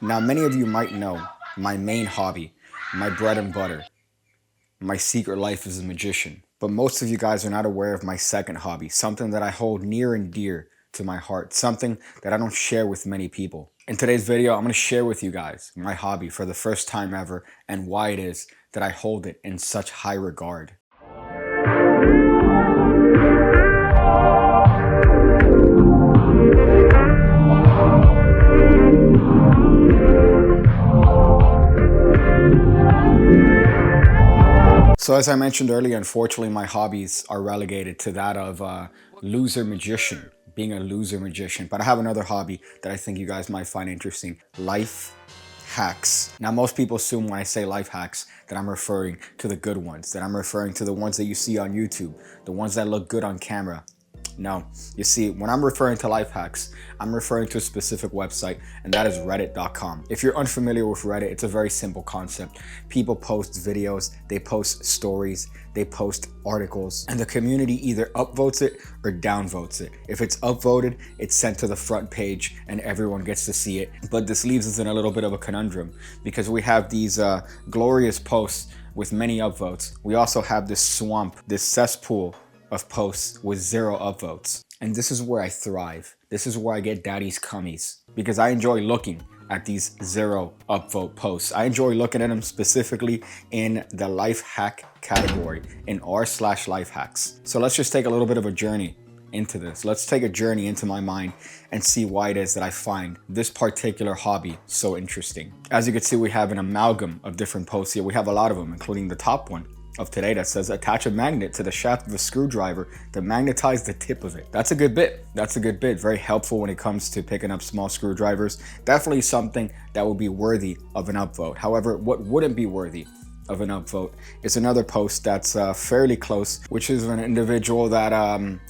Now, many of you might know my main hobby, my bread and butter, my secret life as a magician. But most of you guys are not aware of my second hobby, something that I hold near and dear to my heart, something that I don't share with many people. In today's video, I'm going to share with you guys my hobby for the first time ever and why it is that I hold it in such high regard. So as I mentioned earlier, unfortunately, my hobbies are relegated to that of loser magician, being a loser magician. But I have another hobby that I think you guys might find interesting, life hacks. Now, most people assume when I say life hacks that I'm referring to the good ones, that I'm referring to the ones that you see on YouTube, the ones that look good on camera. No, you see, when I'm referring to life hacks, I'm referring to a specific website, and that is reddit.com. If you're unfamiliar with Reddit, it's a very simple concept. People post videos, they post stories, they post articles, and the community either upvotes it or downvotes it. If it's upvoted, it's sent to the front page and everyone gets to see it. But this leaves us in a little bit of a conundrum because we have these glorious posts with many upvotes. We also have this swamp, this cesspool of posts with 0 upvotes. And this is where I thrive. This is where I get daddy's cummies because I enjoy looking at these 0 upvote posts. I enjoy looking at them specifically in the life hack category in r/life hacks. So let's just take a little bit of a journey into this. Let's take a journey into my mind and see why it is that I find this particular hobby so interesting. As you can see, we have an amalgam of different posts here. We have a lot of them, including the top one of today that says attach a magnet to the shaft of a screwdriver to magnetize the tip of it. That's a good bit. That's a good bit. Very helpful when it comes to picking up small screwdrivers. Definitely something that would be worthy of an upvote. However, what wouldn't be worthy of an upvote is another post that's fairly close, which is an individual that,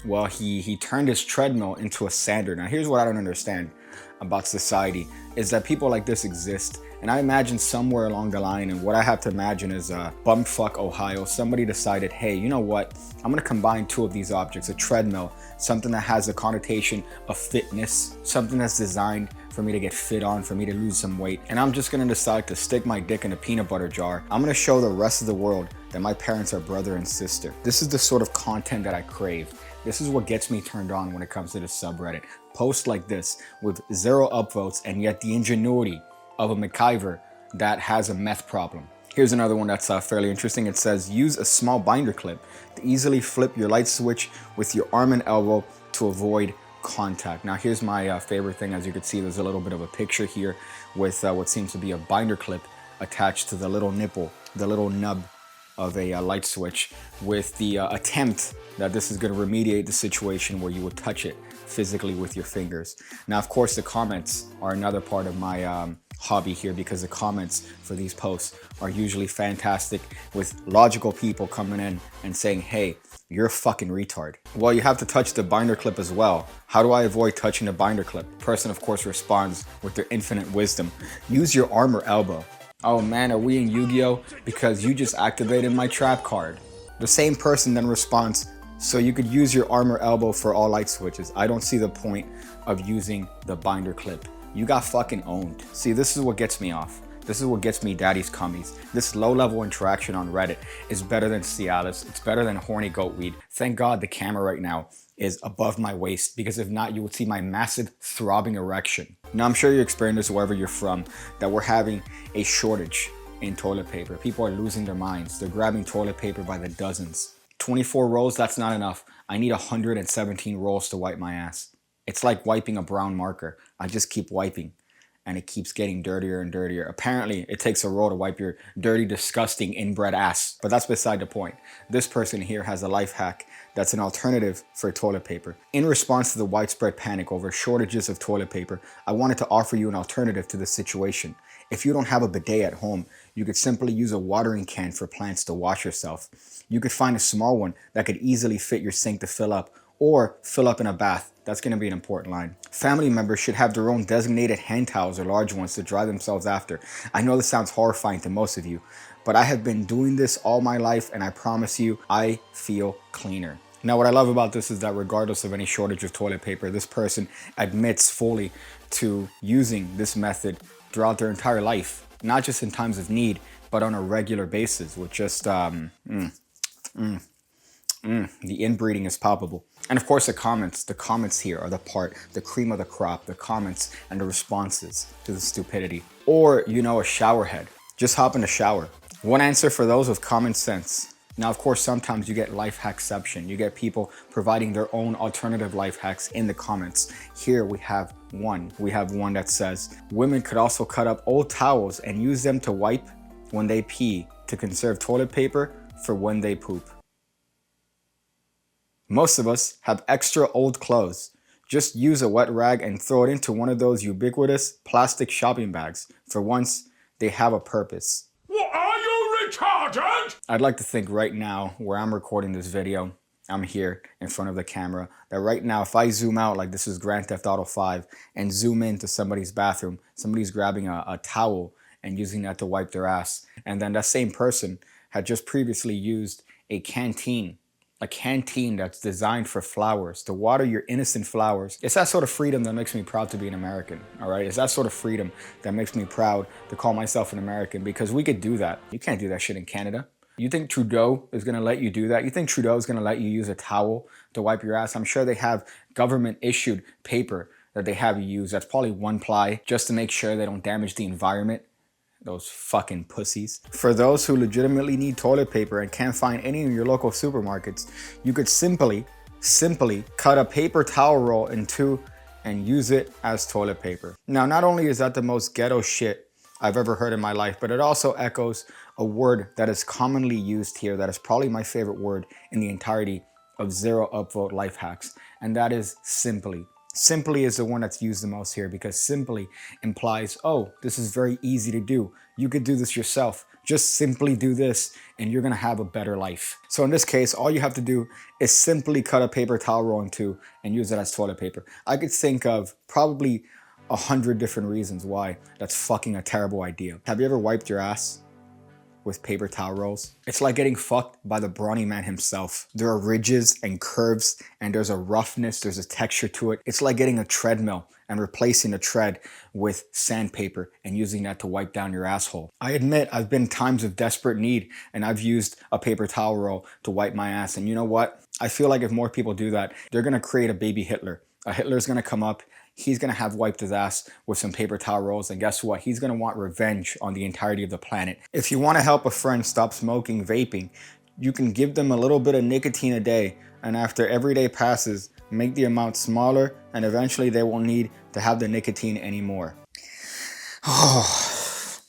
well, he turned his treadmill into a sander. Now, here's what I don't understand about society is that people like this exist. And I imagine somewhere along the line, and what I have to imagine is bumfuck Ohio, somebody decided, hey, you know what? I'm gonna combine 2 of these objects, a treadmill, something that has a connotation of fitness, something that's designed for me to get fit on, for me to lose some weight. And I'm just gonna decide to stick my dick in a peanut butter jar. I'm gonna show the rest of the world that my parents are brother and sister. This is the sort of content that I crave. This is what gets me turned on when it comes to the subreddit. Posts like this with 0 upvotes and yet the ingenuity of a MacGyver that has a meth problem. Here's another one that's fairly interesting. It says, use a small binder clip to easily flip your light switch with your arm and elbow to avoid contact. Now here's my favorite thing. As you can see, there's a little bit of a picture here with what seems to be a binder clip attached to the little nipple, the little nub of a light switch, with the attempt that this is going to remediate the situation where you would touch it physically with your fingers. Now, of course, the comments are another part of my hobby here because the comments for these posts are usually fantastic with logical people coming in and saying, hey, you're a fucking retard. Well, you have to touch the binder clip as well. How do I avoid touching the binder clip? The person, of course, responds with their infinite wisdom. Use your arm or elbow. Oh man, are we in Yu-Gi-Oh? Because you just activated my trap card. The same person then responds, so you could use your arm or elbow for all light switches. I don't see the point of using the binder clip. You got fucking owned. See, this is what gets me off. This is what gets me daddy's cummies. This low-level interaction on Reddit is better than Cialis. It's better than horny goat weed. Thank God the camera right now is above my waist, because if not, you would see my massive throbbing erection. Now, I'm sure you experience this wherever you're from, that we're having a shortage in toilet paper. People are losing their minds. They're grabbing toilet paper by the dozens. 24 rolls, that's not enough. I need 117 rolls to wipe my ass. It's like wiping a brown marker. I just keep wiping and it keeps getting dirtier and dirtier. Apparently, it takes a roll to wipe your dirty, disgusting inbred ass. But that's beside the point. This person here has a life hack that's an alternative for toilet paper. In response to the widespread panic over shortages of toilet paper, I wanted to offer you an alternative to this situation. If you don't have a bidet at home, you could simply use a watering can for plants to wash yourself. You could find a small one that could easily fit your sink to fill up, or fill up in a bath. That's going to be an important line. Family members should have their own designated hand towels or large ones to dry themselves after. I know this sounds horrifying to most of you, but I have been doing this all my life and I promise you, I feel cleaner. Now, what I love about this is that regardless of any shortage of toilet paper, this person admits fully to using this method throughout their entire life, not just in times of need, but on a regular basis with just, the inbreeding is palpable. And of course the comments here are the cream of the crop, the comments and the responses to the stupidity. Or, you know, a shower head. Just hop in the shower. One answer for those with common sense. Now, of course, sometimes you get life hackception. You get people providing their own alternative life hacks in the comments. Here we have one. We have one that says, women could also cut up old towels and use them to wipe when they pee to conserve toilet paper for when they poop. Most of us have extra old clothes. Just use a wet rag and throw it into one of those ubiquitous plastic shopping bags. For once, they have a purpose. What, are you retarded? I'd like to think right now, where I'm recording this video, I'm here in front of the camera, that right now, if I zoom out like this is Grand Theft Auto 5 and zoom into somebody's bathroom, somebody's grabbing a towel and using that to wipe their ass. And then that same person had just previously used a canteen that's designed for flowers, to water your innocent flowers. It's that sort of freedom that makes me proud to be an American, all right? It's that sort of freedom that makes me proud to call myself an American, because we could do that. You can't do that shit in Canada. You think Trudeau is gonna let you do that? You think Trudeau is gonna let you use a towel to wipe your ass? I'm sure they have government issued paper that they have you use. That's probably one ply just to make sure they don't damage the environment. Those fucking pussies. For those who legitimately need toilet paper and can't find any in your local supermarkets, you could simply cut a paper towel roll in two and use it as toilet paper. Now, not only is that the most ghetto shit I've ever heard in my life, but it also echoes a word that is commonly used here that is probably my favorite word in the entirety of zero upvote life hacks, and that is simply. Simply is the one that's used the most here, because simply implies, oh, this is very easy to do. You could do this yourself. Just simply do this and you're gonna have a better life. So in this case, all you have to do is simply cut a paper towel roll in two and use it as toilet paper. I could think of probably 100 different reasons why that's fucking a terrible idea. Have you ever wiped your ass with paper towel rolls? It's like getting fucked by the brawny man himself. There are ridges and curves, and there's a roughness, there's a texture to it. It's like getting a treadmill and replacing the tread with sandpaper and using that to wipe down your asshole. I admit I've been in times of desperate need and I've used a paper towel roll to wipe my ass, and you know what? I feel like if more people do that, they're gonna create a baby Hitler. A Hitler's gonna come up, he's gonna have wiped his ass with some paper towel rolls, and guess what? He's gonna want revenge on the entirety of the planet. If you wanna help a friend stop smoking vaping, you can give them a little bit of nicotine a day, and after every day passes, make the amount smaller, and eventually they won't need to have the nicotine anymore. Oh.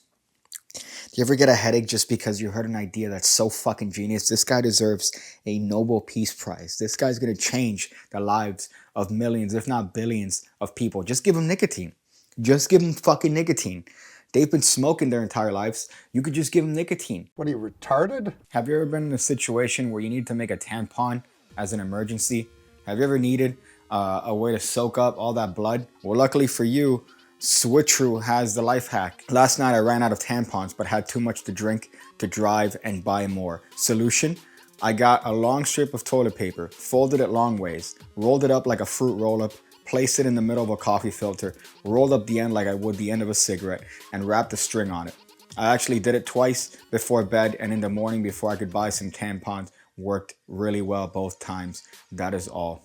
Do you ever get a headache just because you heard an idea that's so fucking genius? This guy deserves a Nobel Peace Prize. This guy's gonna change the lives of millions, if not billions of people. Just give them nicotine. Just give them fucking nicotine. They've been smoking their entire lives. You could just give them nicotine. What, are you retarded? Have you ever been in a situation where you need to make a tampon as an emergency? Have you ever needed a way to soak up all that blood? Well, luckily for you, Switcheroo has the life hack. Last night I ran out of tampons but had too much to drink to drive and buy more. Solution? I got a long strip of toilet paper, folded it long ways, rolled it up like a fruit roll-up, placed it in the middle of a coffee filter, rolled up the end like I would the end of a cigarette, and wrapped a string on it. I actually did it twice before bed and in the morning before I could buy some tampons. Worked really well both times. That is all.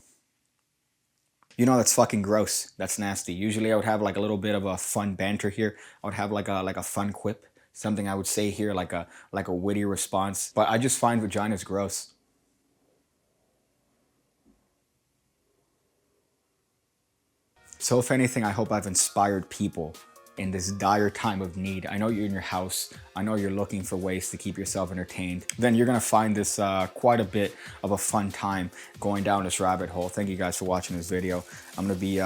You know, that's fucking gross. That's nasty. Usually I would have like a little bit of a fun banter here. I would have like a fun quip. Something I would say here, like a witty response. But I just find vaginas gross. So if anything, I hope I've inspired people in this dire time of need. I know you're in your house. I know you're looking for ways to keep yourself entertained. Then you're gonna find this quite a bit of a fun time going down this rabbit hole. Thank you guys for watching this video. I'm gonna be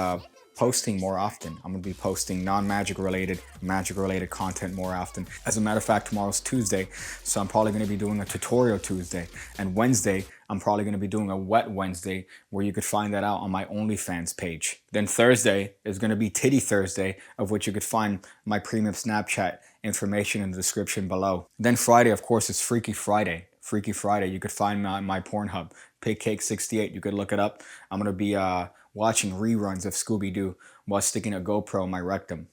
posting more often. I'm gonna be posting non-magic related, magic related content more often. As a matter of fact, tomorrow's Tuesday, so I'm probably gonna be doing a tutorial Tuesday. And Wednesday, I'm probably gonna be doing a wet Wednesday, where you could find that out on my OnlyFans page. Then Thursday is gonna be Titty Thursday, of which you could find my premium Snapchat information in the description below. Then Friday, of course, is Freaky Friday. Freaky Friday, you could find me on my Pornhub, Pigcake 68. You could look it up. I'm gonna be watching reruns of Scooby-Doo while sticking a GoPro in my rectum.